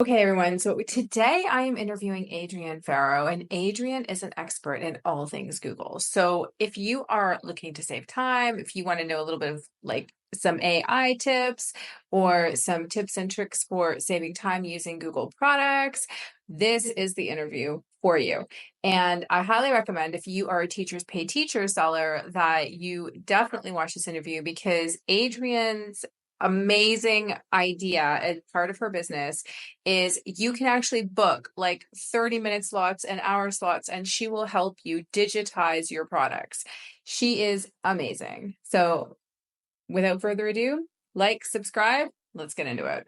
Okay, everyone. So today I am interviewing Adrienne Farrow, and Adrienne is an expert in all things Google. So if you are looking to save time, if you want to know a little bit of like some AI tips or some tips and tricks for saving time using Google products, this is the interview for you. And I highly recommend if you are a teacher's pay teacher seller that you definitely watch this interview because Adrienne's amazing idea and part of her business is you can actually book like 30-minute slots and hour slots, and she will help you digitize your products. She is amazing. So, without further ado, like, subscribe, let's get into it.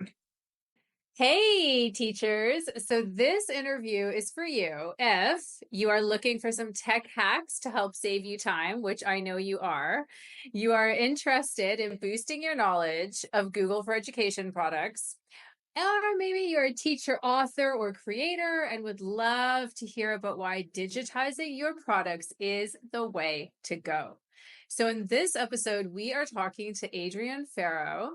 Hey, teachers. So, this interview is for you if you are looking for some tech hacks to help save you time, which I know you are. You are interested in boosting your knowledge of Google for Education products. Or maybe you're a teacher, author, or creator and would love to hear about why digitizing your products is the way to go. So, in this episode, we are talking to Adrienne Farrow,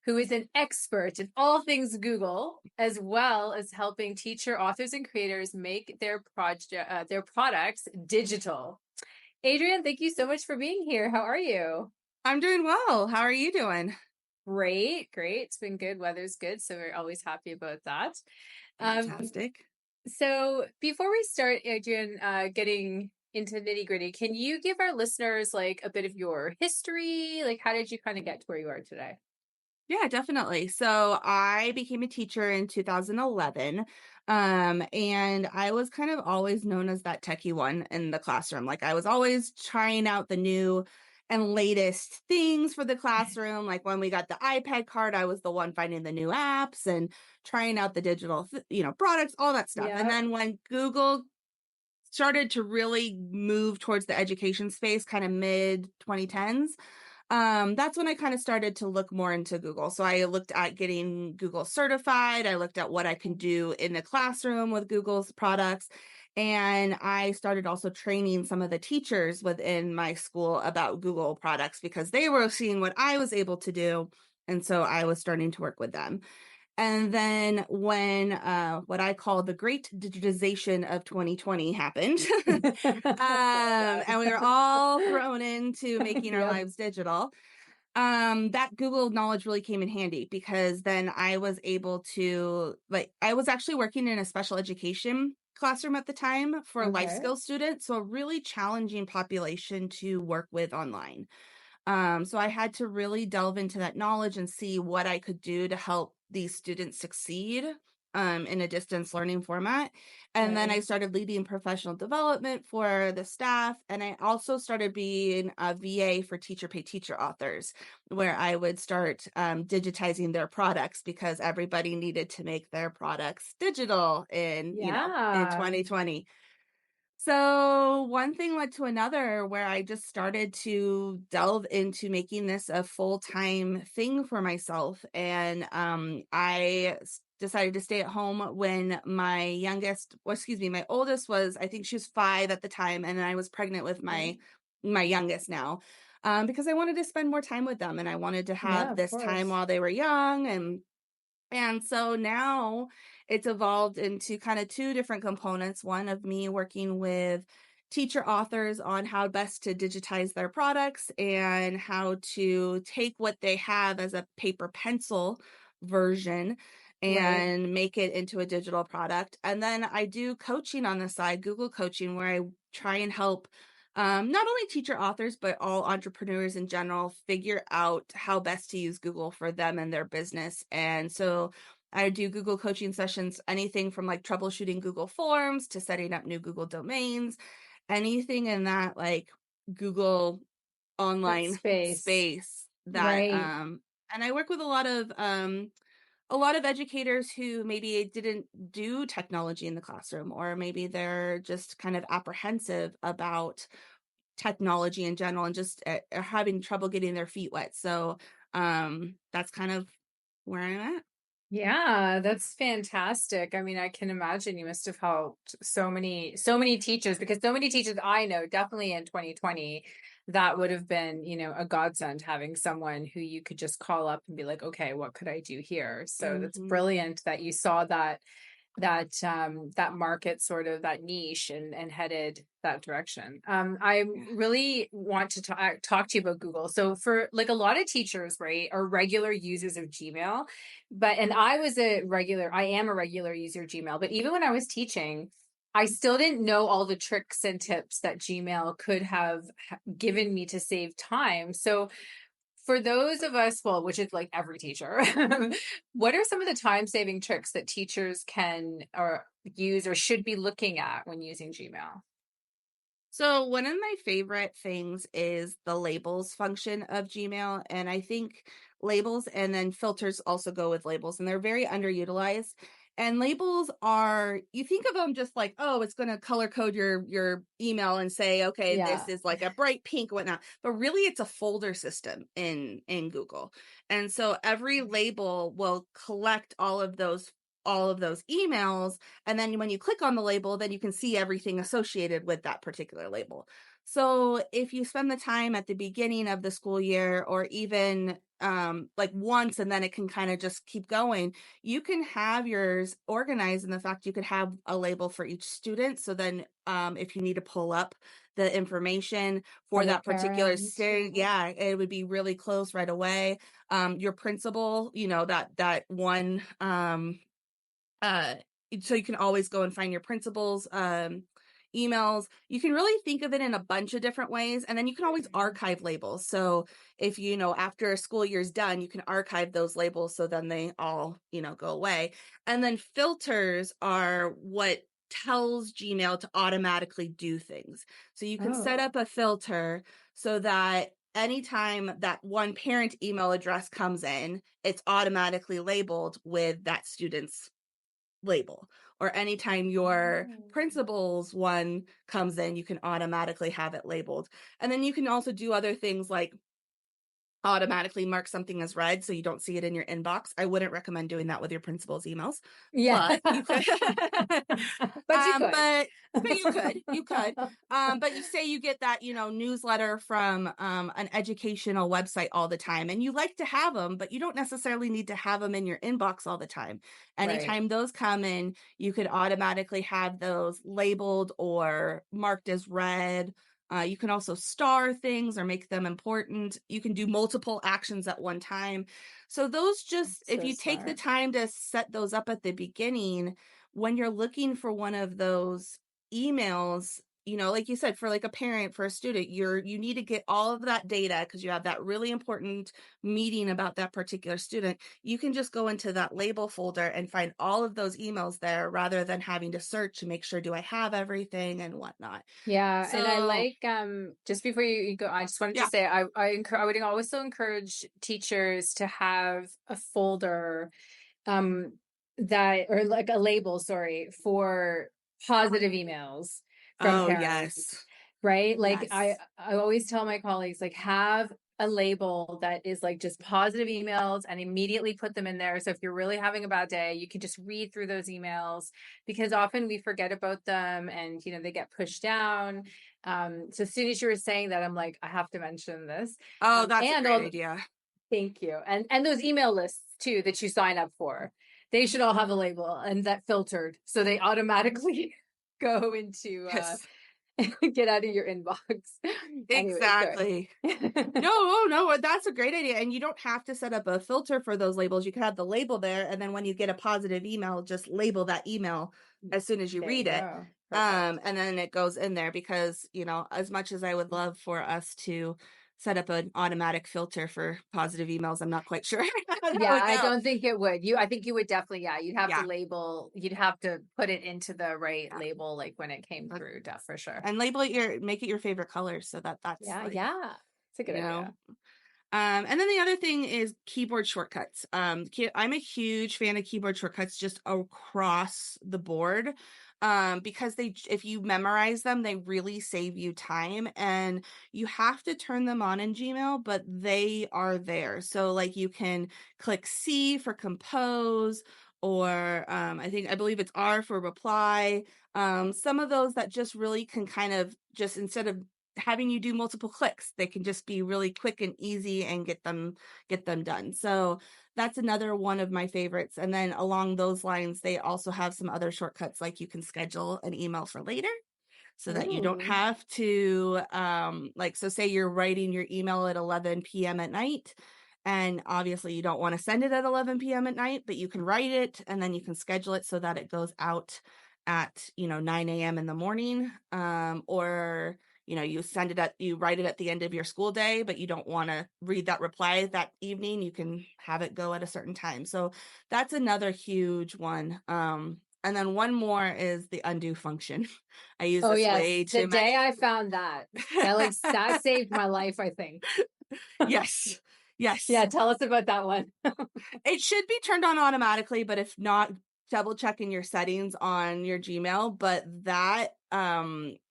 who is an expert in all things Google, as well as helping teacher, authors, and creators make their products digital. Adrienne, thank you so much for being here. How are you? I'm doing well. How are you doing? Great, great. It's been good. Weather's good, so we're always happy about that. Um, Fantastic. so before we start, Adrienne, getting into nitty gritty, can you give our listeners like a bit of your history? Like, how did you kind of get to where you are today? Yeah, definitely. So I became a teacher in 2011. And I was kind of always known as that techie one in the classroom. Like I was always trying out the new and latest things for the classroom. Like when we got the iPad card, I was the one finding the new apps and trying out the digital, products, all that stuff. And Yeah. then when Google started to really move towards the education space, kind of mid 2010s, that's when I kind of started to look more into Google. So I looked at getting Google certified. I looked at what I can do in the classroom with Google's products. And I started also training some of the teachers within my school about Google products because they were seeing what I was able to do. And so I was starting to work with them. And then when what I call the great digitization of 2020 happened, Yeah. and we were all thrown into making our Yep. lives digital, that Google knowledge really came in handy because then I was able to, like, I was actually working in a special education classroom at the time for life Okay. skills students, so a really challenging population to work with online. So I had to really delve into that knowledge and see what I could do to help these students succeed in a distance learning format. And then I Right. started leading professional development for the staff. And I also started being a VA for teacher pay teacher authors, where I would start digitizing their products because everybody needed to make their products digital in Yeah. 2020. So one thing led to another where I just started to delve into making this a full-time thing for myself. And decided to stay at home when my oldest was, I think she was 5 at the time, and I was pregnant with Okay. my youngest now. Because I wanted to spend more time with them and I wanted to Yeah, have of this time course. while they were young, and so now it's evolved into kind of two different components. One of me working with teacher authors on how best to digitize their products and how to take what they have as a paper pencil version Right. and make it into a digital product. And then I do coaching on the side, Google coaching, where I try and help not only teacher authors, but all entrepreneurs in general figure out how best to use Google for them and their business. And so I do Google coaching sessions, anything from like troubleshooting Google Forms to setting up new Google domains, anything in that like Google That online space. space that Right. and I work with a lot of educators who maybe didn't do technology in the classroom, or maybe they're just kind of apprehensive about technology in general and just are having trouble getting their feet wet. So that's kind of where I'm at. Yeah, that's fantastic. I mean, I can imagine you must have helped so many teachers because so many teachers I know, definitely in 2020, that would have been, a godsend, having someone who you could just call up and be like, okay, what could I do here? So that's Mhm. brilliant that you saw that market, sort of that niche, and headed that direction. I Yeah. really want to talk to you about Google. So for like a lot of teachers, right, are regular users of Gmail, and I am a regular user of Gmail, but even when I was teaching, I still didn't know all the tricks and tips that Gmail could have given me to save time. So for those of us, well, which is like every teacher, what are some of the time saving tricks that teachers can or use or should be looking at when using Gmail? So one of my favorite things is the labels function of Gmail. And I think labels and then filters also go with labels, and they're very underutilized. And labels are, you think of them just like, oh, it's going to color code your email and say, okay, this Yeah. is like a bright pink, whatnot. But really it's a folder system in Google. And so every label will collect all of those emails, and then when you click on the label, then you can see everything associated with that particular label. So if you spend the time at the beginning of the school year, or even like once, and then it can kind of just keep going, you can have yours organized in the fact you could have a label for each student. So then if you need to pull up the information for For the that particular parent. student, yeah, it would be really close right away. Your principal, that one uh, so you can always go and find your principal's emails. You can really think of it in a bunch of different ways. And then you can always archive labels. So if after a school year's done, you can archive those labels, so then they all, go away. And then filters are what tells Gmail to automatically do things. So you can set Oh, up a filter so that anytime that one parent email address comes in, it's automatically labeled with that student's label. Or anytime your oh. principal's one comes in, you can automatically have it labeled. And then you can also do other things like automatically mark something as read so you don't see it in your inbox. I wouldn't recommend doing that with your principal's emails, Yeah. but you could. But you could. But you could. But you say you get that, newsletter from an educational website all the time, and you like to have them, but you don't necessarily need to have them in your inbox all the time. Right. Anytime those come in, you could automatically have those labeled or marked as read. You can also star things or make them important. You can do multiple actions at one time. So those just, if So you take the smart. time to set those up at the beginning, when you're looking for one of those emails, like you said, for like a parent, for a student, you need to get all of that data because you have that really important meeting about that particular student. You can just go into that label folder and find all of those emails there, rather than having to search to make sure, do I have everything and whatnot. Yeah, and I So like, just before you go, I just wanted to yeah. say I would also encourage teachers to have a folder, um that, or like a label, sorry, for positive emails from Oh, parents, yes. right? Like I Yes. I always tell my colleagues, like, have a label that is like just positive emails, and immediately put them in there. So if you're really having a bad day, you can just read through those emails, because often we forget about them, and they get pushed down. So as soon as you were saying that, I'm like, I have to mention this. Oh, that's a And great all idea. Thank you. And those email lists too that you sign up for, they should all have a label and that filtered, so they automatically go into Yes. get out of your inbox. Anyway, sorry. Exactly. No, oh, no, that's a great idea, and you don't have to set up a filter for those labels. You can have the label there, and then when you get a positive email, just label that email as soon as you There you read it. go. Perfect. And then it goes in there because, as much as I would love for us to set up an automatic filter for positive emails, I'm not quite sure how that Yeah, would I go. don't think it would. I think you would definitely, yeah, Yeah. you'd have to put it into the right Yeah. label, like when it came But through, for sure. and make it your favorite color, so that's Yeah, like, yeah. It's a good you know, idea. and then the other thing is keyboard shortcuts. I'm a huge fan of keyboard shortcuts just across the board, because if you memorize them, they really save you time, and you have to turn them on in Gmail, but they are there. So like you can click C for compose, or I believe it's R for reply. Some of those that just really can kind of just, instead of having you do multiple clicks. They can just be really quick and easy and get them done. So that's another one of my favorites. And then along those lines, they also have some other shortcuts, like you can schedule an email for later so that you don't Ooh. have to like, so say you're writing your email at 11 p.m. at night, and obviously you don't want to send it at 11 p.m. at night, but you can write it and then you can schedule it so that it goes out at 9 a.m. in the morning, or you write it at the end of your school day, but you don't want to read that reply that evening, you can have it go at a certain time. So that's another huge one. And then one more is the undo function. I use Oh this yes, way the too day many. I found that, that saved my life, I think. Yes. Yeah, Yes. tell us about that one. It should be turned on automatically, but if not, double check in your settings on your Gmail. But that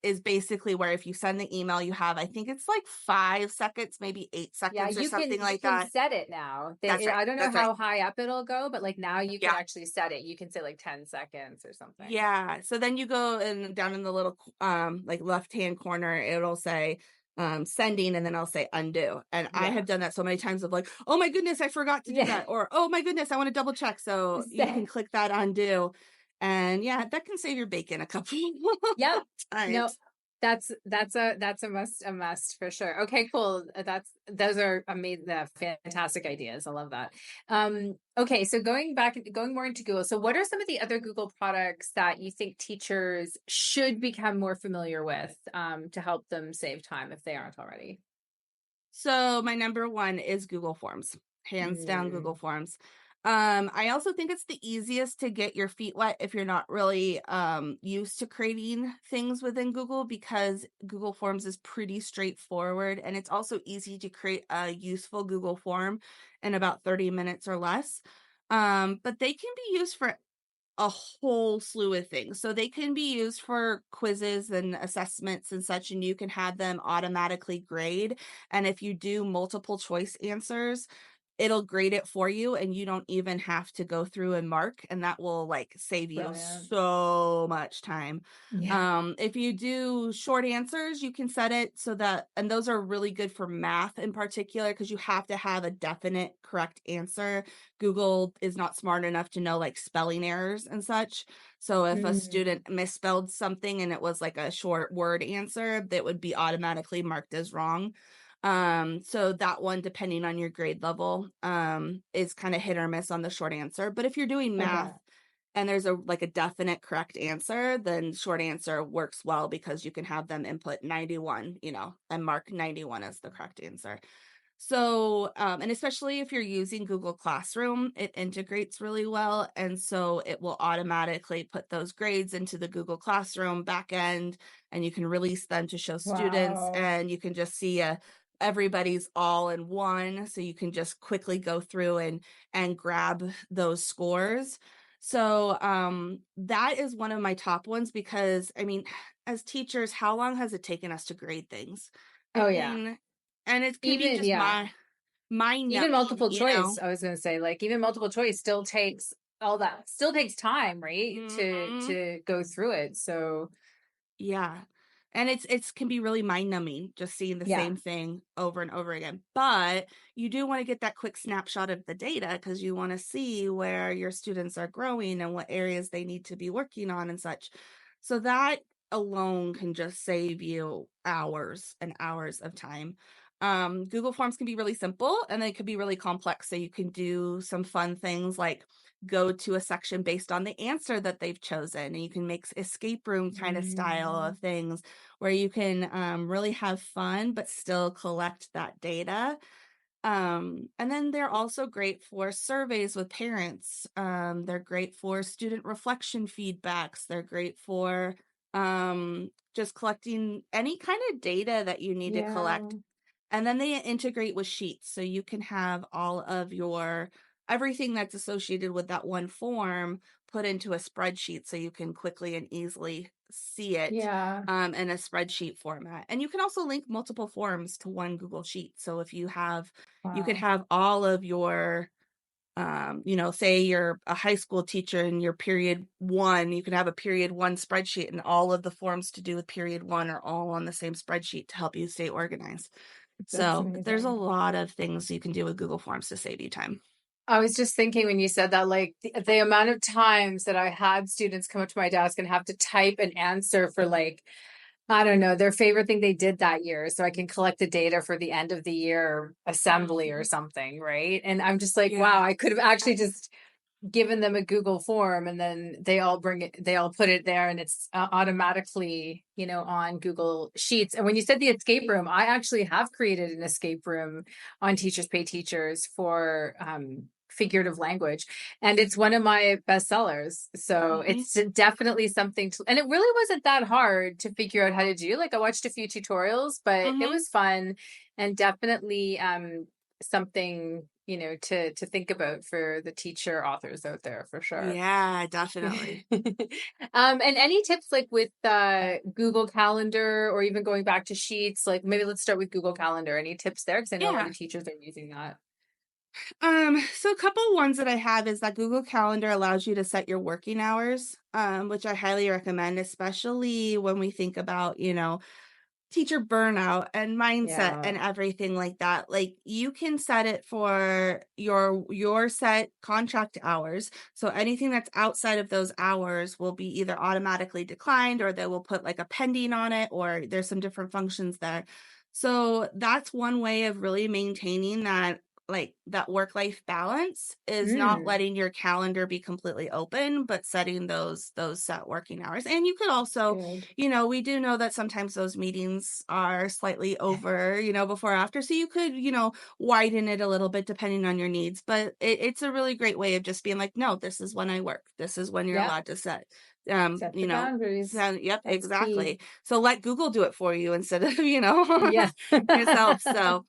is basically where if you send the email, you have, I think it's like 5 seconds, maybe eight Yeah, seconds or something you like can that. set it now. That's right. I don't know That's right. how high up it'll go, but like now you can Yeah. actually set it. You can say like 10 seconds or something. Yeah. So then you go and down in the little like left-hand corner, it'll say sending, and then I'll say undo. And I Yeah. have done that so many times of like, oh my goodness, I forgot to do Yeah. that. Or oh my goodness, I want to double check. So you can click that undo. And yeah, that can save your bacon a couple Yep. No, times. that's a must for sure. Okay, cool. Those are amazing, fantastic ideas. I love that. Okay, so going more into Google. So what are some of the other Google products that you think teachers should become more familiar with to help them save time if they aren't already? So my number one is Google Forms, hands down Google Mm, Forms. I also think it's the easiest to get your feet wet if you're not really used to creating things within Google, because Google Forms is pretty straightforward, and it's also easy to create a useful Google form in about 30 minutes or less. But they can be used for a whole slew of things. So they can be used for quizzes and assessments and such, and you can have them automatically grade. And if you do multiple choice answers, it'll grade it for you and you don't even have to go through and mark, and that will like save you brilliant. so much time. Yeah. If you do short answers, you can set it so that, and those are really good for math in particular, because you have to have a definite correct answer. Google is not smart enough to know like spelling errors and such. So if a Mm, student misspelled something and it was like a short word answer, that would be automatically marked as wrong. So that one, depending on your grade level, is kind of hit or miss on the short answer. But if you're doing okay. math and there's a definite correct answer, then short answer works well because you can have them input 91, and mark 91 as the correct answer. So, and especially if you're using Google Classroom, it integrates really well. And so it will automatically put those grades into the Google Classroom backend, and you can release them to show students, Wow. and you can just see everybody's all in one. So you can just quickly go through and grab those scores. So that is one of my top ones, because I mean, as teachers, how long has it taken us to grade things? I Oh yeah. mean, and it can be Even just yeah. mind Even numbing, multiple choice, I was going to say, like even multiple choice still takes time, right? Mhm. To go through it. So, Yeah. And it's can be really mind numbing just seeing the yeah. same thing over and over again. But you do want to get that quick snapshot of the data, because you want to see where your students are growing and what areas they need to be working on and such. So that alone can just save you hours and hours of time. Google Forms can be really simple and they can be really complex. So you can do some fun things like go to a section based on the answer that they've chosen. And you can make escape room kind of style Mm, of things where you can really have fun, but still collect that data. And then they're also great for surveys with parents. They're great for student reflection feedbacks. They're great for just collecting any kind of data that you need to yeah. collect, and then they integrate with sheets. So you can have all of your everything that's associated with that one form put into a spreadsheet so you can quickly and easily see it Yeah. in a spreadsheet format. And you can also link multiple forms to one Google Sheet. So if you could Wow. have all of your Say you're a high school teacher and your period one, you can have a period one spreadsheet, and all of the forms to do with period one are all on the same spreadsheet to help you stay organized. That's So there's a amazing. lot of things you can do with Google Forms to save you time. I was just thinking when you said that, like the amount of times that I had students come up to my desk and have to type an answer for like, I don't know, their favorite thing they did that year. So I can collect the data for the end of the year assembly or something, right? And I'm just like, Yeah. wow, I could have actually just given them a Google form and then they all put it there and it's automatically, on Google Sheets. And when you said the escape room, I actually have created an escape room on Teachers Pay Teachers for figurative language. And it's one of my best sellers. So Mhm. it's definitely something and it really wasn't that hard to figure out how to do. Like I watched a few tutorials, but it Mhm. was fun and definitely something to think about for the teacher authors out there for sure. Yeah, definitely. And any tips like with Google Calendar or even going back to Sheets, like maybe let's start with Google Calendar. Any tips there? Because I know a lot Yeah. of teachers are using that. So a couple ones that I have is that Google Calendar allows you to set your working hours, which I highly recommend, especially when we think about, teacher burnout and mindset Yeah. and everything like that. Like you can set it for your set contract hours. So anything that's outside of those hours will be either automatically declined, or they will put like a pending on it, or there's some different functions there. So that's one way of really maintaining that, like that work life balance, is not Mm, letting your calendar be completely open, but setting those set working hours. And you could also, good. we do know that sometimes those meetings are slightly over, before or after. So you could, widen it a little bit depending on your needs. But it's a really great way of just being like, no, this is when I work. This is when you're Yeah. allowed to set. Set the boundaries. So, yep, That's key. exactly. So let Google do it for you instead of, Yeah. yourself. So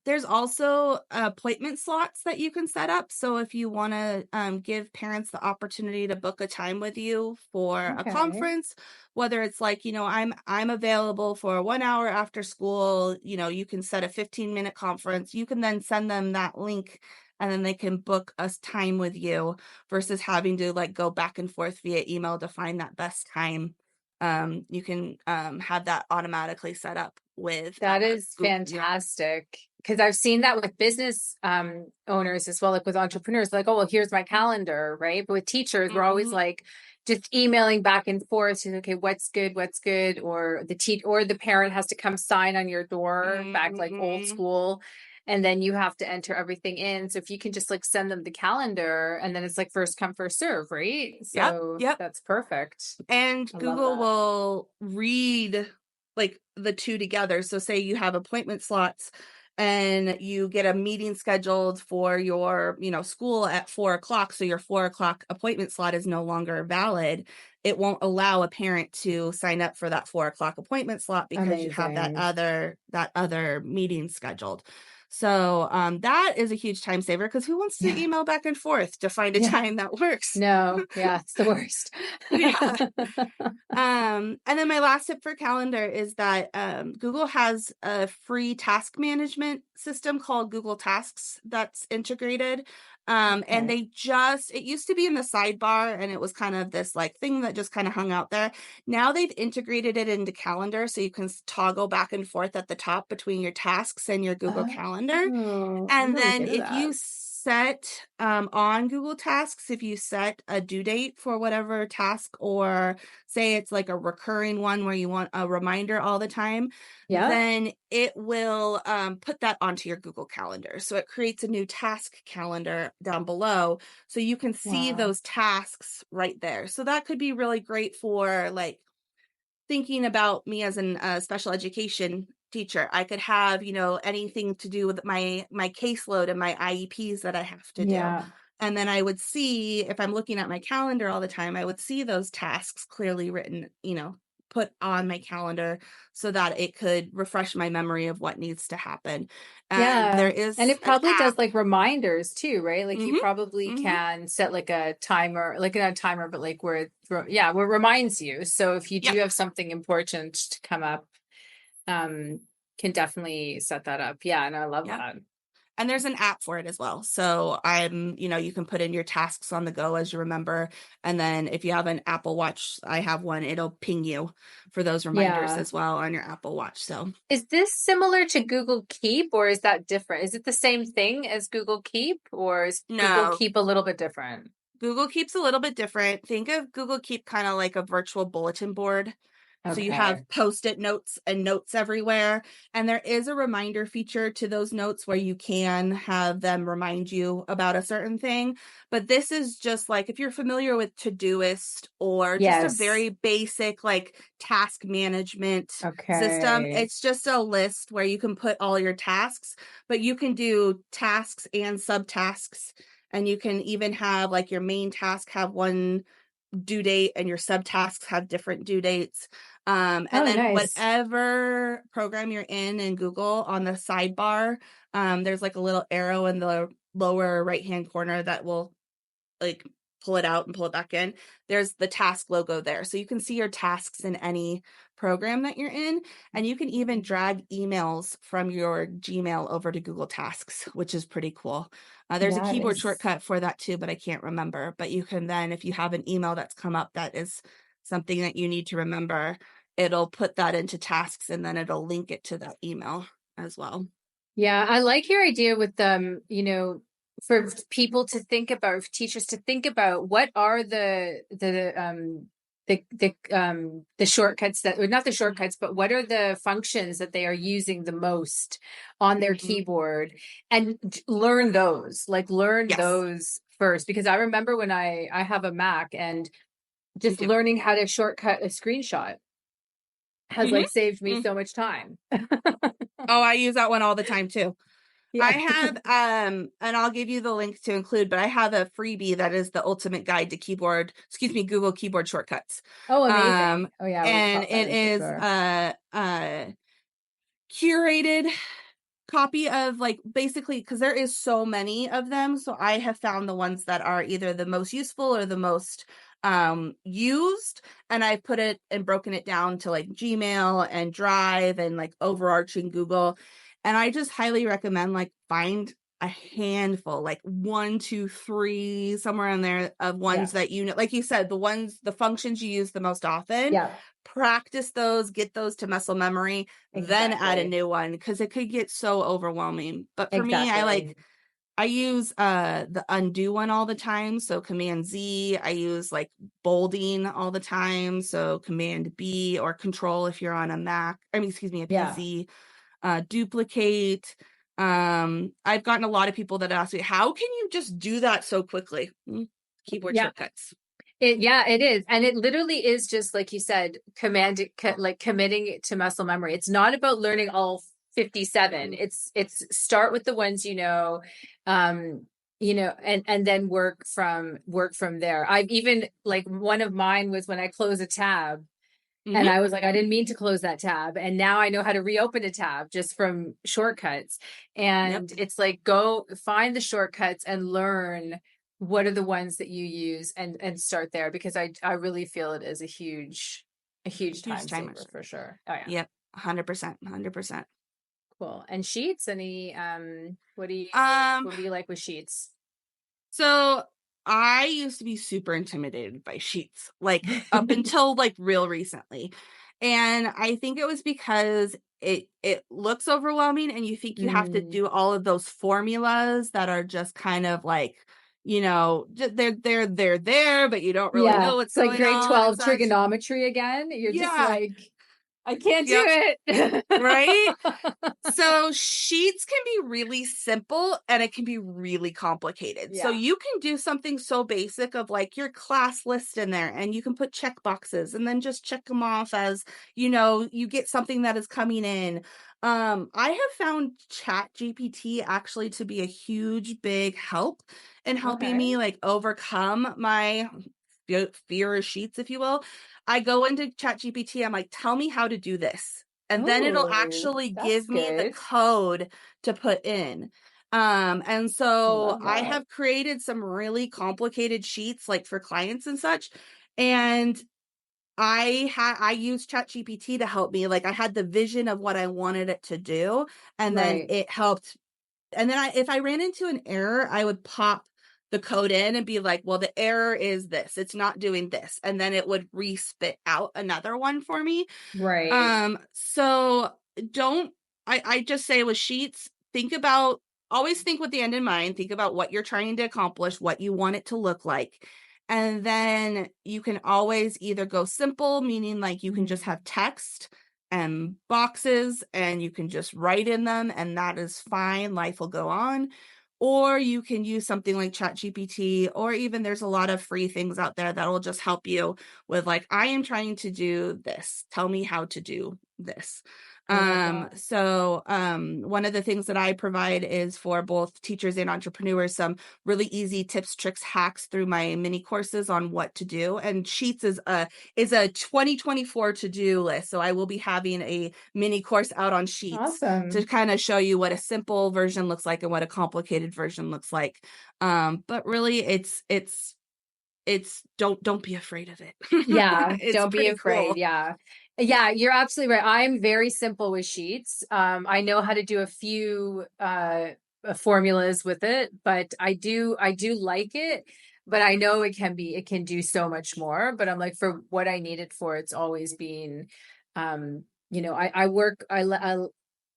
there's also appointment slots that you can set up. So if you want to give parents the opportunity to book a time with you for a Okay. conference, whether it's like, I'm available for 1 hour after school, you can set a 15-minute conference. You can then send them that link, and then they can book a time with you versus having to like go back and forth via email to find that best time. You can have that automatically set up with That is Google. Yep. fantastic because I've seen that with business owners as well, like with entrepreneurs, like, oh, well, here's my calendar, right? But with teachers, we're always Mhm. like just emailing back and forth, saying, okay, what's good, or the parent has to come sign on your door, back like old Mhm. school, and then you have to enter everything in. So if you can just like send them the calendar, and then it's like first come first serve, right? Yep, So yep. that's perfect. And I love Google that. will read like the two together. So say you have appointment slots and you get a meeting scheduled for your, school at 4 o'clock. So your 4 o'clock appointment slot is no longer valid. It won't allow a parent to sign up for that 4 o'clock appointment slot because you have that Amazing. other meeting scheduled. So that is a huge time saver, because who wants to Yeah. email back and forth to find a Yeah. time that works? No, yeah, it's the worst. Yeah. And then my last tip for calendar is that Google has a free task management system called Google Tasks that's integrated. And Okay. it used to be in the sidebar, and it was kind of this like thing that just kind of hung out there. Now they've integrated it into Calendar, so you can toggle back and forth at the top between your tasks and your Google Calendar. Oh, I'm And gonna look then into if that. you set on Google Tasks, if you set a due date for whatever task, or say it's like a recurring one where you want a reminder all the time, Yeah. then it will put that onto your Google Calendar. So it creates a new task calendar down below, so you can see Wow. those tasks right there. So that could be really great for like thinking about me as an special education teacher. I could have, anything to do with my caseload and my IEPs that I have to do. Yeah. And then I would see, if I'm looking at my calendar all the time, I would see those tasks clearly written, put on my calendar, so that it could refresh my memory of what needs to happen. And there Yeah. And is it an probably app. does like reminders too, right? Like you Mhm. probably Mhm. can set like a timer, like not a timer, but like where it reminds you. So if you do Yep. have something important to come up, um, can definitely set that up. Yeah, and I love Yep. that. And there's an app for it as well. So you can put in your tasks on the go as you remember. And then if you have an Apple Watch, I have one, it'll ping you for those reminders Yeah. as well on your Apple Watch. So Is this similar to Google Keep or is that different? Is it the same thing as Google Keep or is Google no, Keep a little bit different? Google Keep's a little bit different. Think of Google Keep kind of like a virtual bulletin board. So you Okay. have post-it notes and notes everywhere. And there is a reminder feature to those notes where you can have them remind you about a certain thing. But this is just like if you're familiar with Todoist or just a Yes. very basic like task management system, Okay. it's just a list where you can put all your tasks, but you can do tasks and subtasks. And you can even have like your main task have one due date and your subtasks have different due dates. And Oh, then nice. whatever program you're in Google on the sidebar, there's like a little arrow in the lower right hand corner that will like pull it out and pull it back in. There's the task logo there. So you can see your tasks in any program that you're in. And you can even drag emails from your Gmail over to Google Tasks, which is pretty cool. There's a keyboard Nice. shortcut for that too, but I can't remember. But you can then, if you have an email that's come up that is something that you need to remember, it'll put that into tasks and then it'll link it to that email as well. Yeah, I like your idea with for people to think about, for teachers to think about what are the shortcuts that, or not the shortcuts, but what are the functions that they are using the most on their Mhm. keyboard and learn those, like learn Yes, those first. Because I remember when I have a Mac and me just too. learning how to shortcut a screenshot has Hmm. like saved me Mm. so much time. Oh, I use that one all the time too. I Yeah. have, and I'll give you the link to include, but I have a freebie that is the ultimate guide to Google keyboard shortcuts. Oh, Um, amazing. Oh yeah, we're gonna and pop that it in for is sure. a curated copy of like basically because there is so many of them. So I have found the ones that are either the most useful or the most used, and I've put it and broken it down to like Gmail and Drive and like overarching Google. And I just highly recommend like find a handful, like one, two, three, somewhere in there of Yeah. ones that like you said, the functions you use the most often. Yeah, Practice those, get those to muscle memory, then add a exactly. new one because it could get so overwhelming. But for me, Exactly. I use the undo one all the time. So Command Z. I use like bolding all the time. So Command B or Control if you're on a Mac. I mean, excuse me, a Yeah. PC. Duplicate. I've gotten a lot of people that ask me, how can you just do that so quickly? Keyboard Yeah. shortcuts. Yeah, it is. And it literally is just like you said, like committing it to muscle memory. It's not about learning all 57. It's start with the ones um, and then work from there. I've even like one of mine was when I close a tab and Mm-hmm. I was like, I didn't mean to close that tab. And now I know how to reopen a tab just from shortcuts. Yep. And it's like, go find the shortcuts and learn what are the ones that you use and start there because I really feel it is a huge Huge time saver timers. for sure. Oh yeah. Yep. 100%. 100%. Cool. And sheets, any Um, what do you like with sheets? so I used to be super intimidated by sheets, like up until like real recently. And I think it was because it looks overwhelming and you think you have to Mm, do all of those formulas that are just kind of like, they're there, but you don't really yeah. know what's It's like going grade on and 12 such. trigonometry again. You're just Yeah. like, I can't do Yep. it. Right. So sheets can be really simple and it can be really complicated. So Yeah. you can do something so basic of like your class list in there and you can put check boxes and then just check them off as, you get something that is coming in. I have found Chat GPT actually to be a huge, big help in helping Okay. me like overcome my fear of sheets, if you will. I go into Chat GPT, I'm like, tell me how to do this and then it'll Oh, actually that's give me the good. code to put in. And I so love I that. have created some really complicated sheets like for clients and such. And I used ChatGPT to help me. Like I had the vision of what I wanted it to do, and then Right. it helped And then if I ran into an error, I would pop the code in and be like, well, the error is this. It's not doing this. And then it would re-spit out another one for me. Right. So don't, I just say with Sheets, always think with the end in mind, think about what you're trying to accomplish, what you want it to look like. And then you can always either go simple, meaning like you can just have text and boxes and you can just write in them and that is fine. Life will go on. Or you can use something like ChatGPT, or even there's a lot of free things out there that will just help you with like, I am trying to do this. Tell me how to do this. I love that. One of the things that I provide is for both teachers and entrepreneurs, some really easy tips, tricks, hacks through my mini courses on what to do. And Sheets is a 2024 to-do list. So I will be having a mini course out on Sheets to Awesome. kind of show you what a simple version looks like and what a complicated version looks like. But really it's don't be afraid of it. Yeah, It's don't be pretty afraid. cool. Yeah. Yeah, you're absolutely right. I'm very simple with Sheets. I know how to do a few formulas with it, but I do like it, but I know it can do so much more, but I'm like for what I need it for, it's always been I work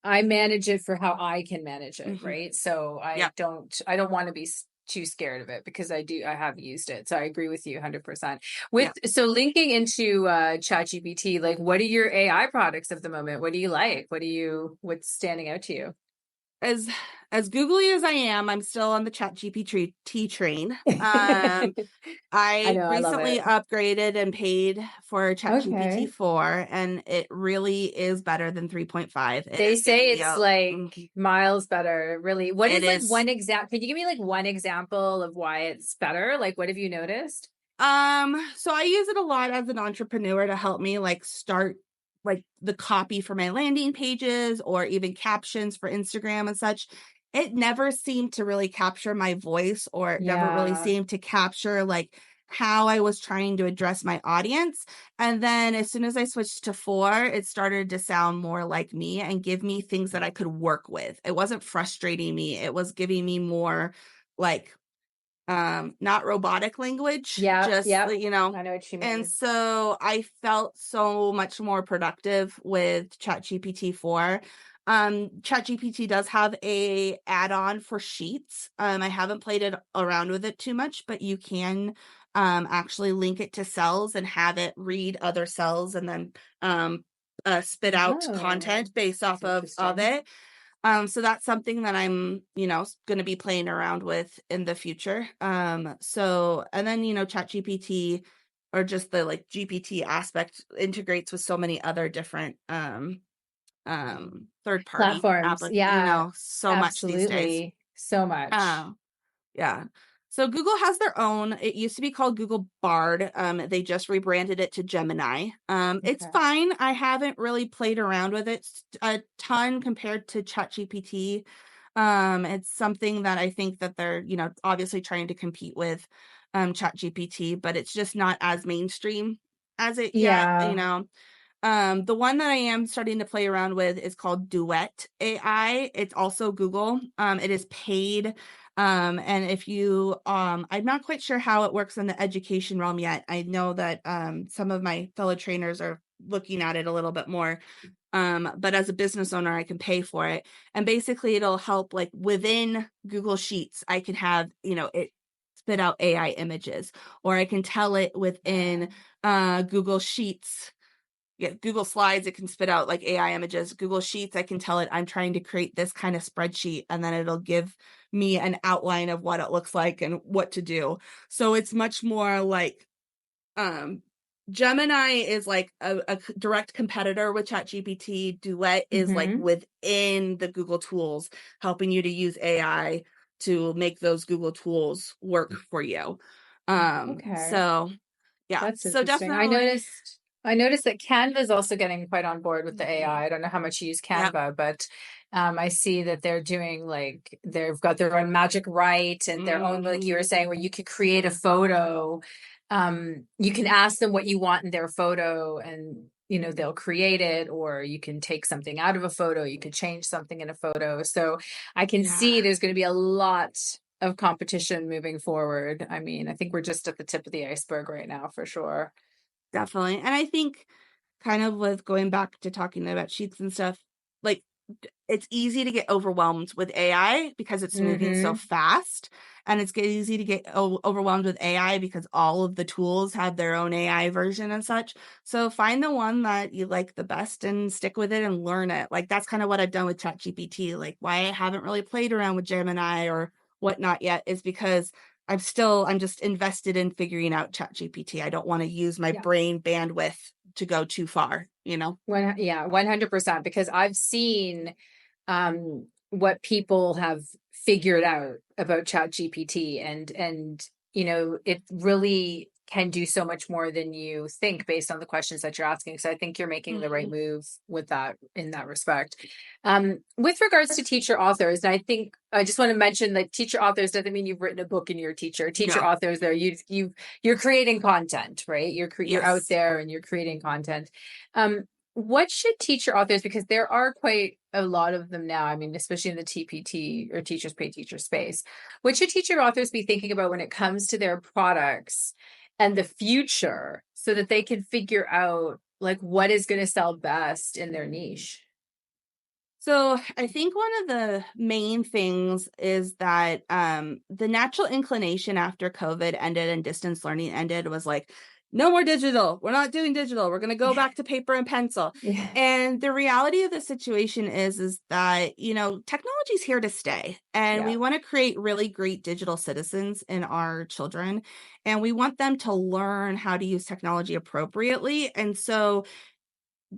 I manage it for how I can manage it, Mhm. right? So Yeah. I don't want to be too scared of it because I have used it. So I agree with you 100%. Yeah. So linking into ChatGPT, like what are your AI products of the moment? What do you like? What's standing out to you? as as googly as I am, I'm still on the ChatGPT train. I I know, I love recently it. upgraded and paid for ChatGPT Okay. 4, and it really is better than 3.5. It They is giving say me it's a like miles better, really. What it is like is. one example? Could you give me like one example of why it's better? Like what have you noticed? So I use it a lot as an entrepreneur to help me like start like the copy for my landing pages or even captions for Instagram and such. It never seemed to really capture my voice, or it never really Yeah. seemed to capture like how I was trying to address my audience. And then as soon as I switched to 4, it started to sound more like me and give me things that I could work with. It wasn't frustrating me. It was giving me more like not robotic language, Yeah, just yep. I know what you and mean. so I felt so much more productive with ChatGPT 4. ChatGPT does have a add-on for Sheets. I haven't played it around with it too much, but you can actually link it to cells and have it read other cells and then spit out Oh, content based that's off of interesting. it. So that's something that I'm, going to be playing around with in the future. And then, ChatGPT or just the like GPT aspect integrates with so many other different third party Platforms. Yeah, so much these days. absolutely. So much. Uh, yeah. So Google has their own. It used to be called Google Bard. They just rebranded it to Gemini. It's Okay. fine. I haven't really played around with it a ton compared to ChatGPT. It's something that I think that they're, obviously trying to compete with ChatGPT, but it's just not as mainstream as it yet, Yeah. The one that I am starting to play around with is called Duet AI. It's also Google. It is paid. And if you, I'm not quite sure how it works in the education realm yet. I know that some of my fellow trainers are looking at it a little bit more. But as a business owner, I can pay for it. And basically it'll help like within Google Sheets, I can have, it spit out AI images, or I can tell it within Google Sheets, Google Slides, it can spit out like AI images. Google Sheets, I can tell it I'm trying to create this kind of spreadsheet, and then it'll give me an outline of what it looks like and what to do. So it's much more like um Gemini is like a direct competitor with ChatGPT. Duet is like Hmm. within the Google tools, helping you to use AI to make those Google tools work for you. Okay. So yeah, That's so interesting. definitely, I noticed that Canva is also getting quite on board with the AI. I don't know how much you use yeah. Canva, but I see that they're doing like they've got their own magic write and their own, like you Mhm. were saying, where you could create a photo You can ask them what you want in their photo, and they'll create it, or you can take something out of a photo, you could change something in a photo. So I can Yeah, see there's going to be a lot of competition moving forward. I mean, I think we're just at the tip of the iceberg right now, for sure. definitely. And I think kind of with going back to talking about sheets and stuff, like it's easy to get overwhelmed with AI because it's moving so Mm-hmm. fast, and it's easy to get overwhelmed with AI because all of the tools have their own AI version and such. So find the one that you like the best and stick with it and learn it. Like that's kind of what I've done with ChatGPT. Like why I haven't really played around with Gemini or whatnot yet is because I'm just invested in figuring out ChatGPT. I don't want to use my Yeah. brain bandwidth to go too far, you know? Yeah, 100%, because I've seen what people have figured out about ChatGPT, and it really can do so much more than you think based on the questions that you're asking. So I think you're making the right Mhm. move with that, in that respect. With regards to teacher authors, and I think I just want to mention that teacher authors doesn't mean you've written a book and you're a teacher. Teacher No. authors, there you're creating content, right? You're out Yes. there and you're creating content. Um, what should teacher authors, because there are quite a lot of them now, I mean, especially in the TPT or teachers pay teacher space, what should teacher authors be thinking about when it comes to their products and the future, so that they can figure out like what is going to sell best in their niche? So I think one of the main things is that the natural inclination after COVID ended and distance learning ended was like, no more digital. We're not doing digital. We're going to go back to paper and pencil. Yeah. And the reality of the situation is that, technology is here to stay. And Yeah. we want to create really great digital citizens in our children. And we want them to learn how to use technology appropriately. And so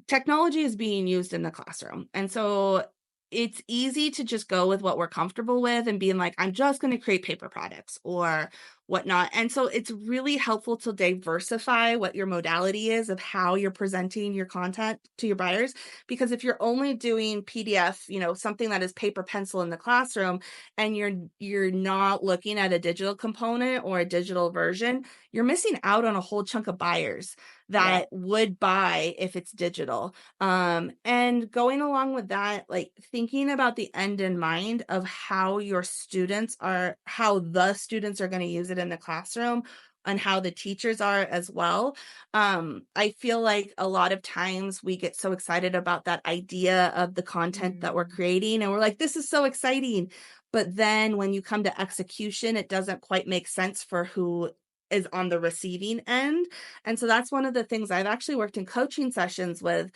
technology is being used in the classroom. And so it's easy to just go with what we're comfortable with and being like, I'm just going to create paper products or whatnot. And so it's really helpful to diversify what your modality is of how you're presenting your content to your buyers. Because if you're only doing PDF, something that is paper pencil in the classroom, and you're not looking at a digital component or a digital version, you're missing out on a whole chunk of buyers Yeah. that would buy if it's digital. And going along with that, like thinking about the end in mind of how how the students are going to use it in the classroom and how the teachers are as well. I feel like a lot of times we get so excited about that idea of the content that we're Mm. creating and we're like, this is so exciting. But then when you come to execution, it doesn't quite make sense for who is on the receiving end. And so that's one of the things I've actually worked in coaching sessions with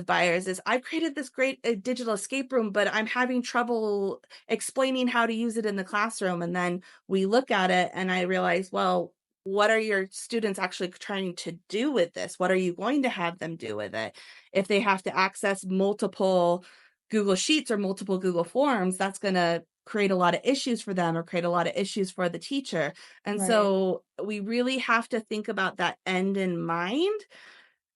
buyers is I've created this great digital escape room, but I'm having trouble explaining how to use it in the classroom. And then we look at it and I realize, well, what are your students actually trying to do with this? What are you going to have them do with it? If they have to access multiple Google Sheets or multiple Google Forms, that's going to create a lot of issues for them or create a lot of issues for the teacher. And Right. so we really have to think about that end in mind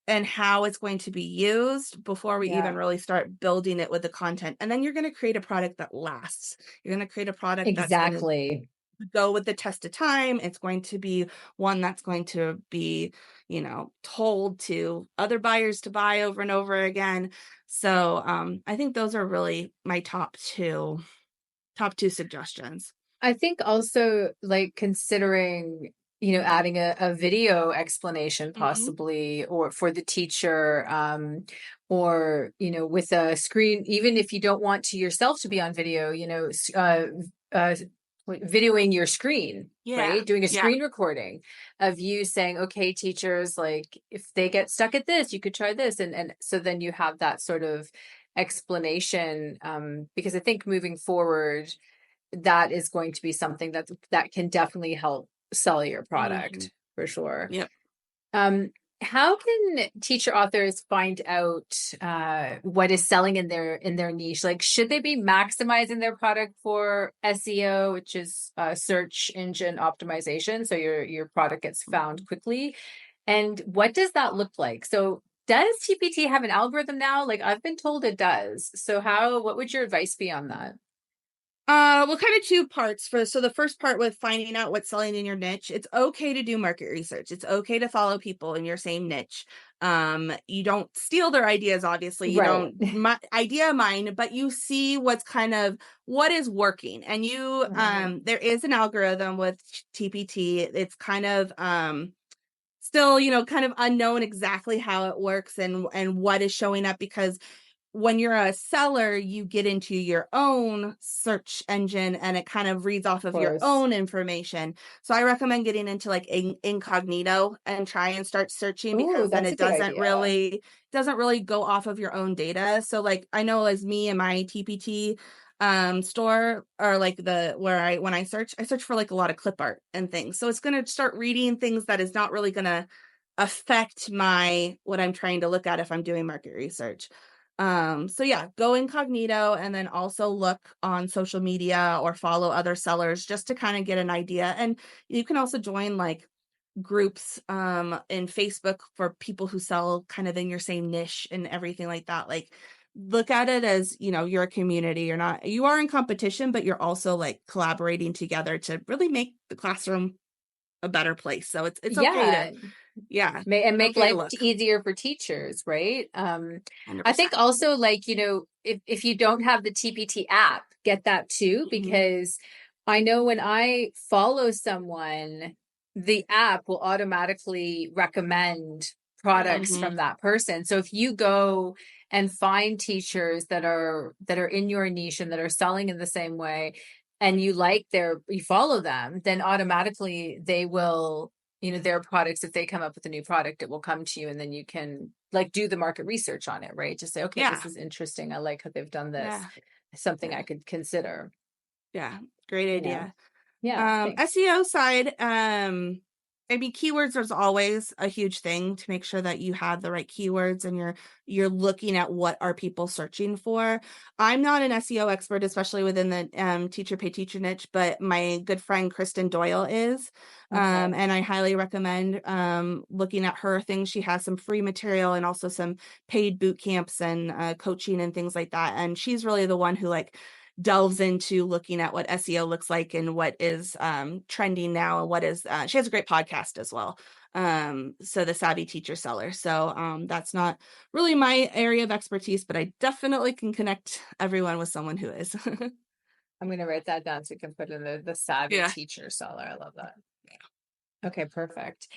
and how it's going to be used before we even Yeah. really start building it with the content. And then you're going to create a product that lasts. You're going to create a product that's going to Exactly. go with the test of time. It's going to be one that's going to be, told to other buyers to buy over and over again. So I think those are really my top two suggestions. I think also, like, considering, adding a video explanation Mhm. possibly, or for the teacher, or, with a screen, even if you don't want to yourself to be on video, uh, videoing your screen, Yeah. right? Doing a Yeah. screen recording of you saying, okay, teachers, like, if they get stuck at this, you could try this. And so then you have that sort of explanation, because I think moving forward, that is going to be something that can definitely help sell your Mhm. product, for sure. Yep. Um, how can teacher authors find out what is selling in their niche? Like, should they be maximizing their product for SEO, which is search engine optimization, so your product gets found quickly? And what does that look like? So, does TPT have an algorithm now? Like, I've been told it does. So, what would your advice be on that? Well, kind of two parts for, so the first part with finding out what's selling in your niche, it's okay to do market research. It's okay to follow people in your same niche. You don't steal their ideas, obviously. You Right. don't idea mine, but you see what's kind of what is working. And you, Mhm. there is an algorithm with TPT. It's kind of, still, kind of unknown exactly how it works and what is showing up, because when you're a seller, you get into your own search engine and it kind of reads off Of of your course. own information. So I recommend getting into like incognito and try and start searching, Ooh, because then that's a it good idea. doesn't really go off of your own data. So like I know as me and my TPT store, or like the where I when I search for like a lot of clip art and things. So it's going to start reading things that is not really going to affect my what I'm trying to look at if I'm doing market research. So yeah, go incognito and then also look on social media or follow other sellers just to kind of get an idea. And you can also join like groups in Facebook for people who sell kind of in your same niche and everything like that. Like look at it as, you're a community. You are in competition, but you're also like collaborating together to really make the classroom a better place. So it's okay to, Yeah. yeah, And make okay to life look. easier for teachers, right? I think 100%. also like, if you don't have the TPT app, get that too, Hmm. because I know when I follow someone, the app will automatically recommend products Hmm. from that person. So if you go and find teachers that are in your niche and that are selling in the same way, and you follow them, then automatically they will, their products, if they come up with a new product, it will come to you, and then you can like do the market research on it, right? Just say, okay, Yeah. this is interesting. I like how they've done this. Yeah. Something I Yeah. could consider, Yeah. Great you know. idea. Yeah, thanks. SEO side, I mean, keywords is always a huge thing to make sure that you have the right keywords and you're looking at what are people searching for. I'm not an SEO expert, especially within the teacher pay teacher niche, but my good friend Kristen Doyle is. Okay. And I highly recommend looking at her things. She has some free material and also some paid boot camps and coaching and things like that. And she's really the one who like delves into looking at what SEO looks like and what is trending now and what is she has a great podcast as well. So the Savvy Teacher Seller. So that's not really my area of expertise, but I definitely can connect everyone with someone who is. I'm going to write that down so you can put in the savvy Yeah. teacher seller. I love that. Okay, perfect.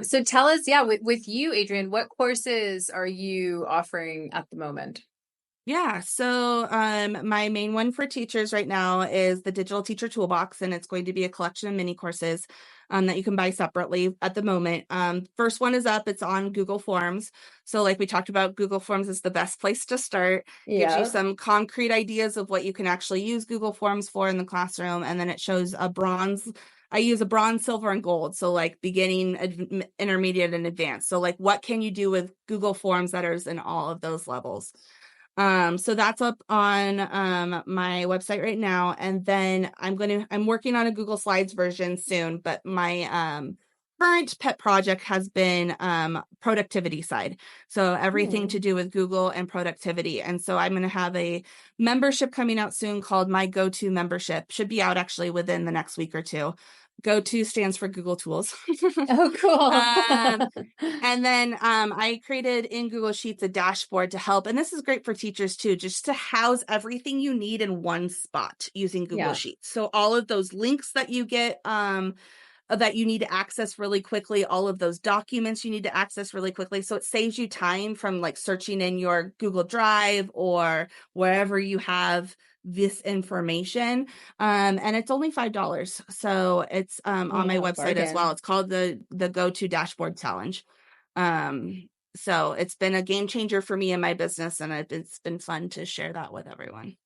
So tell us, yeah, with you, Adrienne, what courses are you offering at the moment? Yeah, so my main one for teachers right now is the Digital Teacher Toolbox, and it's going to be a collection of mini courses that you can buy separately at the moment. First one is up, it's on Google Forms. So, like we talked about, Google Forms is the best place to start. Gives you Yeah. some concrete ideas of what you can actually use Google Forms for in the classroom, and then it shows a bronze. I use a bronze, silver, and gold. So, like beginning, intermediate, and advanced. So, like, what can you do with Google Forms that is in all of those levels? So that's up on my website right now. And then I'm working on a Google Slides version soon, but my current pet project has been productivity side. So everything Hmm. to do with Google and productivity. And so I'm going to have a membership coming out soon called My Go-To Membership. Should be out actually within the next week or two. Go-To stands for Google Tools. Oh, um, cool. and then I created in Google Sheets a dashboard to help. And this is great for teachers too, just to house everything you need in one spot using Google Yeah. Sheets. So all of those links that you get that you need to access really quickly, all of those documents you need to access really quickly. So it saves you time from like searching in your Google Drive or wherever you have this information. And it's only $5. So it's on my Yeah, website as well. bargain. It's called the Go-To Dashboard Challenge. So it's been a game changer for me in my business, and it's been fun to share that with everyone.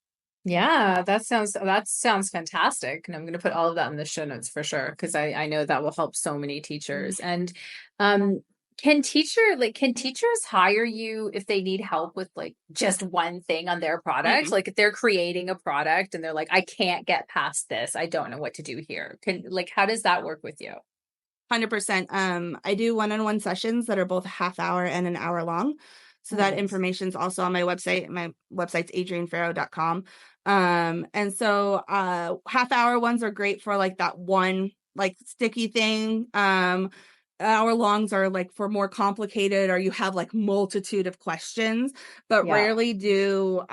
Yeah, that sounds fantastic. And I'm going to put all of that in the show notes for sure, because I know that will help so many teachers. And um can teachers hire you if they need help with like just one thing on their product? Mm-hmm. Like if they're creating a product and they're like, I can't get past this. I don't know what to do here. How does that work with you? 100%. I do one-on-one sessions that are both a half hour and an hour long. So Oh, that nice. information is also on my website. My website's adriennefarrow.com. And so half hour ones are great for like that one like sticky thing. Hour longs are like for more complicated, or you have like multitude of questions, but Yeah. rarely do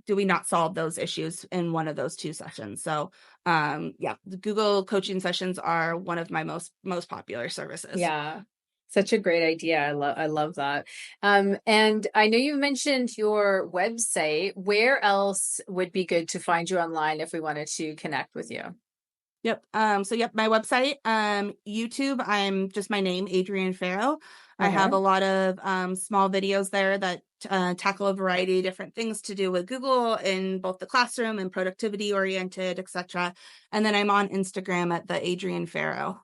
we not solve those issues in one of those two sessions. So yeah, the Google coaching sessions are one of my most popular services. Yeah. Such a great idea. I love that. And I know you mentioned your website. Where else would be good to find you online if we wanted to connect with you? Yep. So yep, my website, YouTube, I'm just my name, Adrienne Farrow. I have Okay. a lot of small videos there that tackle a variety of different things to do with Google in both the classroom and productivity oriented, etc. And then I'm on Instagram at the Adrienne Farrow.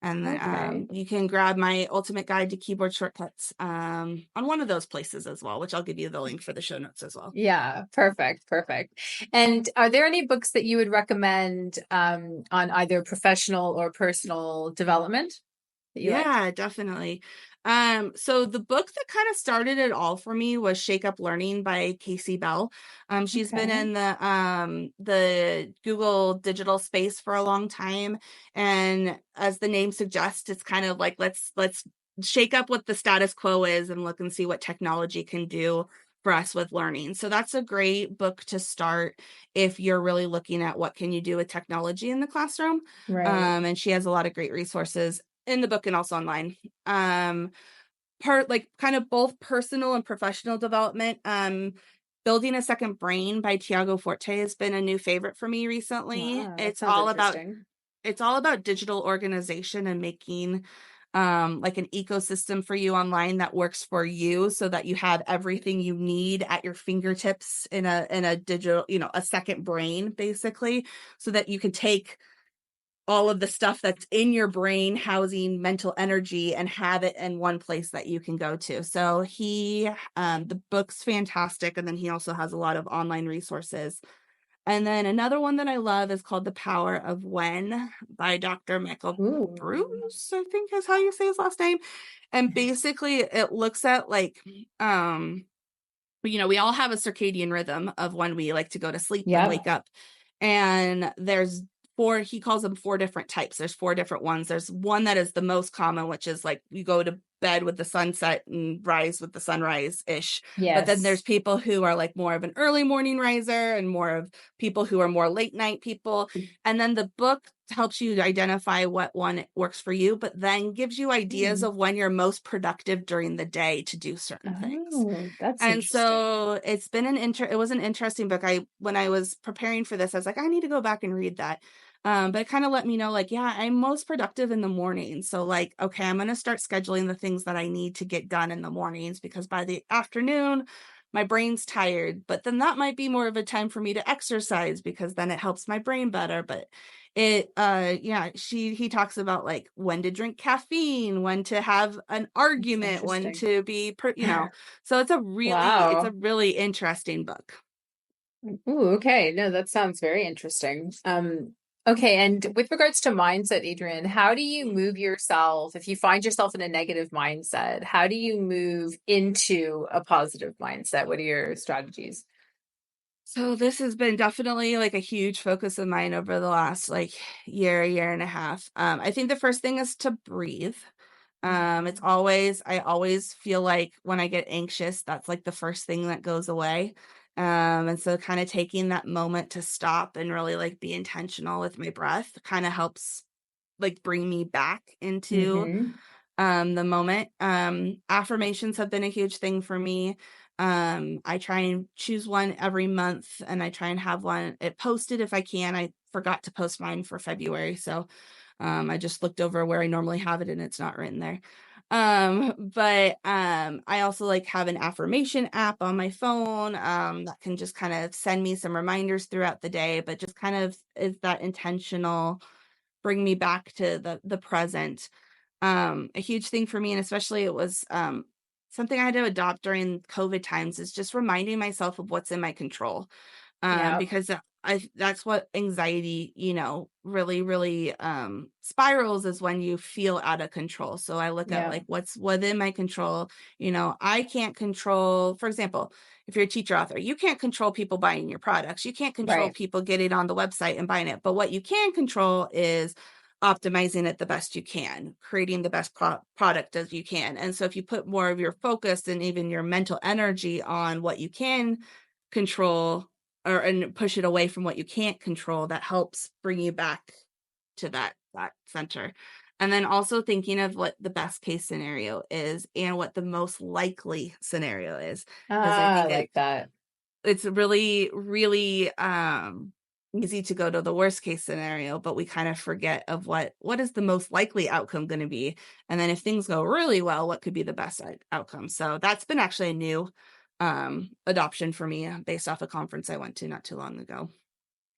And then Okay. you can grab my ultimate guide to keyboard shortcuts on one of those places as well, which I'll give you the link for the show notes as well. Yeah, perfect, perfect. And are there any books that you would recommend on either professional or personal development that you like? Yeah, definitely. So the book that kind of started it all for me was Shakeup Learning by Kasey Bell. She's been Okay. in the Google digital space for a long time, and as the name suggests, it's kind of like let's shake up what the status quo is and look and see what technology can do for us with learning. So that's a great book to start if you're really looking at what can you do with technology in the classroom. Right. And she has a lot of great resources in the book and also online. Um, Part like kind of both personal and professional development. Building a Second Brain by Tiago Forte has been a new favorite for me recently. Wow, that sounds interesting. It's all about digital organization and making like an ecosystem for you online that works for you so that you have everything you need at your fingertips in a digital, a second brain basically, so that you can take all of the stuff that's in your brain housing mental energy and have it in one place that you can go to. So the book's fantastic. And then he also has a lot of online resources. And then another one that I love is called The Power of When by Dr. Michael Ooh. Breus, I think is how you say his last name. And basically it looks at like, we all have a circadian rhythm of when we like to go to sleep and Yep. wake up. And there's he calls them four different types. There's four different ones. There's one that is the most common, which is like you go to bed with the sunset and rise with the sunrise ish. But then there's Yes. people who are like more of an early morning riser and more of people who are more late night people. And then the book helps you identify what one works for you, but then gives you ideas Hmm. of when you're most productive during the day to do certain things. Oh, that's And interesting. so it's been it was an interesting book. When I was preparing for this, I was like, I need to go back and read that. But it kind of let me know, like, yeah, I'm most productive in the morning. So like, okay, I'm going to start scheduling the things that I need to get done in the mornings, because by the afternoon, my brain's tired. But then that might be more of a time for me to exercise, because then it helps my brain better. But yeah, he talks about like when to drink caffeine, when to have an That's argument, when interesting. to be so it's a Wow. really interesting book. Ooh, okay. No, that sounds very interesting. Okay, and with regards to mindset, Adrian, how do you move yourself if you find yourself in a negative mindset? How do you move into a positive mindset? What are your strategies? So this has been definitely like a huge focus of mine over the last like year and a half. I think the first thing is to breathe. Mhm. I always feel like when I get anxious, that's like the first thing that goes away. And so kind of taking that moment to stop and really like be intentional with my breath kind of helps like bring me back into Mhm. the moment. Affirmations have been a huge thing for me. I try and choose one every month, and I try and have it posted if I can. I forgot to post mine for February, so I just looked over where I normally have it and it's not written there. But I also like have an affirmation app on my phone that can just kind of send me some reminders throughout the day, but just kind of is that intentional, bring me back to the present. A huge thing for me, and especially it was something I had to adopt during COVID times, is just reminding myself of what's in my control. Yeah. Because that's what anxiety, really, really spirals, is when you feel out of control. So I look at Yeah. like what's within my control. I can't control, for example, if you're a teacher author, you can't control people buying your products. You can't control Right. people getting on the website and buying it. But what you can control is optimizing it the best you can, creating the best product as you can. And so if you put more of your focus and even your mental energy on what you can control, and push it away from what you can't control, that helps bring you back to that center. And then also thinking of what the best case scenario is and what the most likely scenario is, because I Ah, I think like that. it's really, really easy to go to the worst case scenario, but we kind of forget of what is the most likely outcome going to be. And then if things go really well, what could be the best outcome? So that's been actually a new adoption for me, based off a conference I went to not too long ago.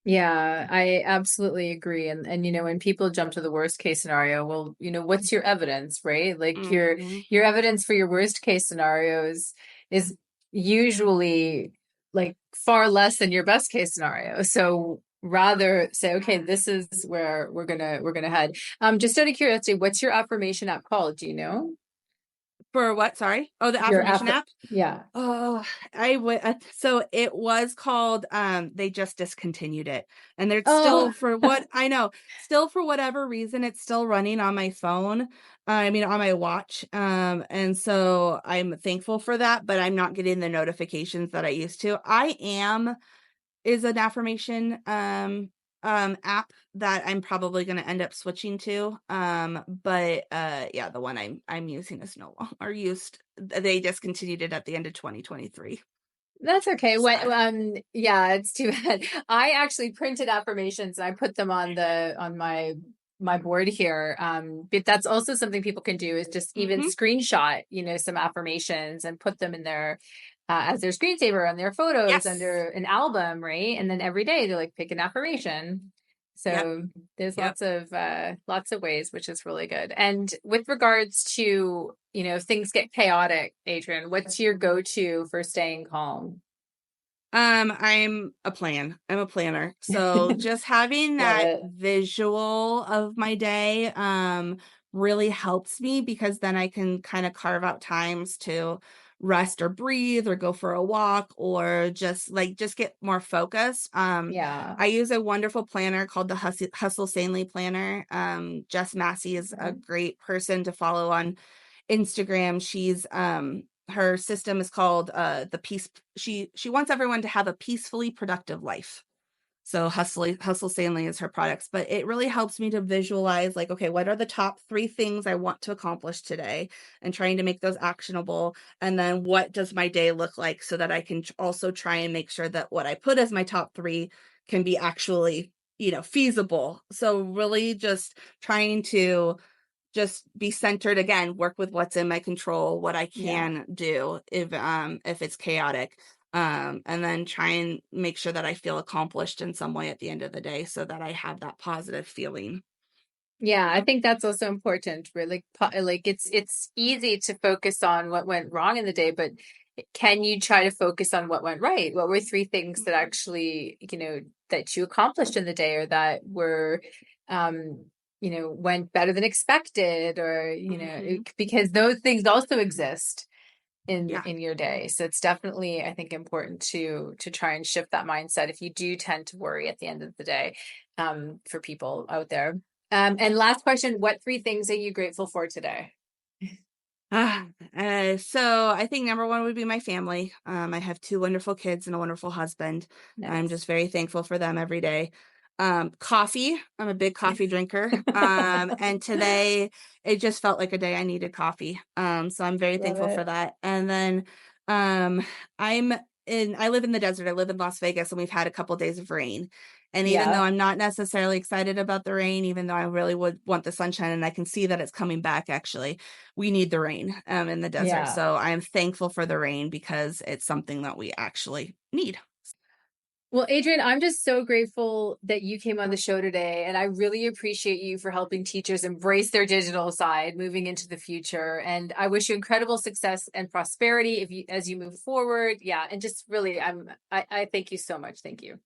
Yeah, I absolutely agree. And when people jump to the worst case scenario, well, what's your evidence, right? Like your Mhm. evidence for your worst case scenarios is usually like far less than your best case scenario. So rather say, okay, this is where we're gonna head. Just out of curiosity, what's your affirmation app called? Do you know? For what? Sorry. Oh, the Your affirmation app, app. yeah. Oh, I would. So it was called. They just discontinued it, and they're still, Oh, for what I know, still for whatever reason, it's still running on my phone. I mean, on my watch. And so I'm thankful for that, but I'm not getting the notifications that I used to. I am is an affirmation app that I'm probably going to end up switching to. But yeah, the one I'm using is no longer used. They discontinued it at the end of 2023. that's okay. What, Sad. yeah, it's too bad. I actually printed affirmations and I put them on my board here. But that's also something people can do is just even Hmm. screenshot, some affirmations and put them in their as their screensaver on their photos Yes. under an album, right? And then every day they're like pick an affirmation. Yep. So there's Yep. lots of ways, which is really good. And with regards to, things get chaotic, Adrienne, what's your go-to for staying calm? I'm a planner. So just having Love that it. visual of my day, really helps me, because then I can kind of carve out times to rest or breathe or go for a walk, or just get more focused. Yeah. I use a wonderful planner called the Hustle Sanely Planner. Jess Massey is a great person to follow on Instagram. She's her system is called the peace. She wants everyone to have a peacefully productive life. So Hustle Stanley is her products, but it really helps me to visualize, like, okay, what are the top 3 things I want to accomplish today, and trying to make those actionable. And then what does my day look like, so that I can also try and make sure that what I put as my top 3 can be actually, feasible. So really just trying to just be centered again, work with what's in my control, what I Yeah. can do if it's chaotic. And then try and make sure that I feel accomplished in some way at the end of the day, so that I have that positive feeling. Yeah, I think that's also important. Really, like it's easy to focus on what went wrong in the day, but can you try to focus on what went right? What were 3 things that Mhm. actually, that you accomplished in the day or that were, went better than expected or, Mhm. because those things also exist in Yeah. in your day. So it's definitely, I think, important to try and shift that mindset if you do tend to worry at the end of the day, for people out there. And last question, what 3 things are you grateful for today? Ah, so I think number one would be my family. I have 2 wonderful kids and a wonderful husband. I'm Nice. just very thankful for them every day. Coffee. I'm a big coffee drinker. And today it just felt like a day I needed coffee. So I'm very Love thankful for it. that. And then, um, I live in the desert. I live in Las Vegas, and we've had a couple days of rain. And even though Yeah. I'm not necessarily excited about the rain, even though I really would want the sunshine, and I can see that it's coming back, actually, we need the rain in the desert. Yeah. So I'm thankful for the rain, because it's something that we actually need. Well, Adrienne, I'm just so grateful that you came on the show today, and I really appreciate you for helping teachers embrace their digital side moving into the future. And I wish you incredible success and prosperity as you move forward. Yeah, and just really, I thank you so much. Thank you.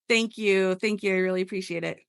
Thank you. Thank you. I really appreciate it.